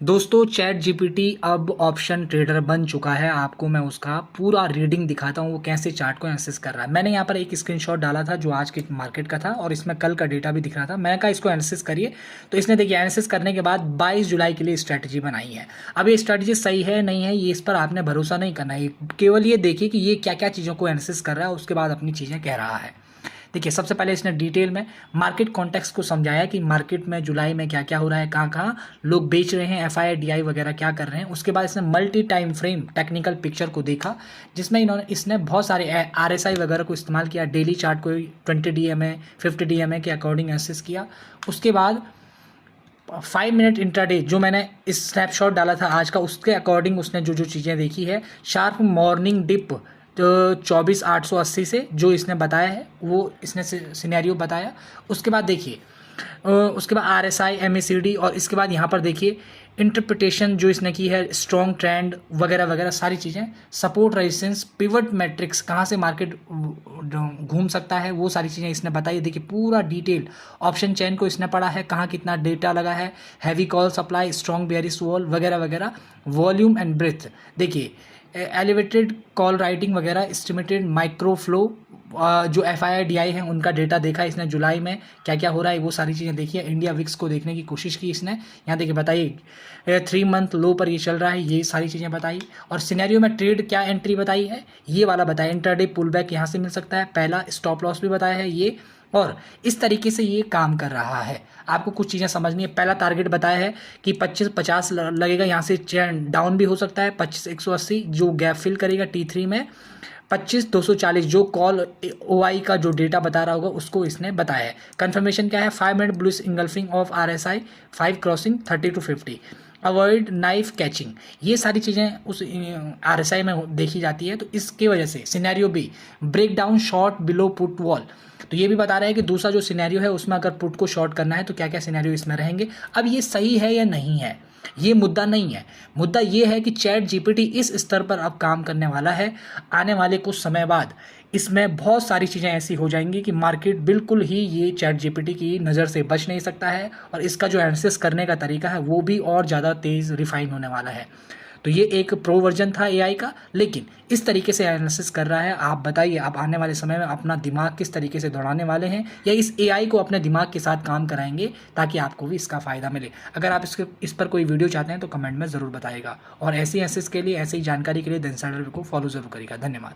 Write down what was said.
दोस्तों chat GPT अब option trader बन चुका है। आपको मैं उसका पूरा रीडिंग दिखाता हूँ वो कैसे चार्ट को एनालिसिस कर रहा है। मैंने यहाँ पर एक स्क्रीनशॉट डाला था जो आज के मार्केट का था और इसमें कल का डेटा भी दिख रहा था। मैंने कहा इसको एनालिसिस करिए, तो इसने देखिए एनालिसिस करने के बाद 22 जुलाई के लिए स्ट्रैटेजी बनाई है। अब ये स्ट्रैटेजी सही है नहीं है ये इस पर आपने भरोसा नहीं करना है, केवल ये देखिए कि ये क्या क्या चीज़ों को एनालिसिस कर रहा है, उसके बाद अपनी चीज़ें कह रहा है। देखिए सबसे पहले इसने डिटेल में मार्केट कॉन्टेक्स्ट को समझाया कि मार्केट में जुलाई में क्या क्या हो रहा है, कहाँ कहाँ लोग बेच रहे हैं, एफआई डीआई वगैरह क्या कर रहे हैं। उसके बाद इसने multi time frame technical picture को देखा जिसमें इसने बहुत सारे आरएसआई वगैरह को इस्तेमाल किया। डेली चार्ट को 20 डीएमए 50 डीएमए के अकॉर्डिंग एनालिसिस किया। उसके बाद 5 मिनट इंट्राडे जो मैंने इस स्नैपशॉट डाला था आज का, उसके अकॉर्डिंग उसने जो जो चीज़ें देखी है। शार्प मॉर्निंग डिप तो 24,880 से जो इसने बताया है वो इसने सिनेरियो बताया। उसके बाद देखिए उसके बाद आरएसआई एमएसीडी और इसके बाद यहाँ पर देखिए इंटरप्रिटेशन जो इसने की है, स्ट्रॉन्ग ट्रेंड वगैरह वगैरह सारी चीज़ें, सपोर्ट रेजिस्टेंस पिवट मैट्रिक्स कहाँ से मार्केट घूम सकता है वो सारी चीज़ें इसने बताई। देखिए पूरा डिटेल ऑप्शन चेन को इसने पढ़ा है, कहाँ कितना डेटा लगा है, heavy call supply, strong bearish wall वगैरह वगैरह, वॉल्यूम एंड ब्रेथ। देखिए एलिवेटेड कॉल राइटिंग वगैरह, एस्टिमेटेड माइक्रो फ्लो, जो एफ आई डी आई हैं उनका डेटा देखा इसने जुलाई में क्या क्या हो रहा है वो सारी चीज़ें देखी है। इंडिया विक्स को देखने की कोशिश की इसने। यहाँ देखिए बताइए 3 मंथ लो पर ये चल रहा है, ये सारी चीज़ें बताई। और सिनेरियो में ट्रेड क्या एंट्री बताई है ये वाला बताया, इंटरडे पुल बैक यहाँ से मिल सकता है, पहला स्टॉप लॉस भी बताया है ये। और इस तरीके से ये काम कर रहा है। आपको कुछ चीज़ें समझनी है। पहला टारगेट बताया है कि 25-50 लगेगा, यहाँ से डाउन भी हो सकता है 25,180 जो गैप फिल करेगा T3 में। 25,240 जो कॉल ओआई का जो डेटा बता रहा होगा उसको इसने बताया है। कंफर्मेशन क्या है, 5 minute bluish engulfing of RSI 5 crossing 30 to 50, avoid knife catching, ये सारी चीज़ें उस आरएसआई में देखी जाती है। तो इसकी वजह से scenario b break down short below put wall, तो ये भी बता रहा है कि दूसरा जो सिनेरियो है उसमें अगर पुट को शॉर्ट करना है तो क्या क्या सिनेरियो इसमें रहेंगे। अब ये सही है या नहीं है ये मुद्दा नहीं है, मुद्दा ये है कि चैट जीपीटी इस स्तर पर अब काम करने वाला है। आने वाले कुछ समय बाद इसमें बहुत सारी चीज़ें ऐसी हो जाएंगी कि मार्केट बिल्कुल ही ये चैट जीपीटी की नज़र से बच नहीं सकता है और इसका जो एनालिसिस करने का तरीका है वो भी और ज़्यादा तेज़ रिफाइन होने वाला है। तो ये एक प्रो वर्जन था एआई का, लेकिन इस तरीके से एनालिसिस कर रहा है। आप बताइए आप आने वाले समय में अपना दिमाग किस तरीके से दौड़ाने वाले हैं या इस एआई को अपने दिमाग के साथ काम कराएंगे ताकि आपको भी इसका फ़ायदा मिले। अगर आप इस पर कोई वीडियो चाहते हैं तो कमेंट में ज़रूर बताइएगा और ऐसी एनालिसिस के लिए, ऐसी जानकारी के लिए द इनसाइडर को फॉलो ज़रूर करिएगा। धन्यवाद।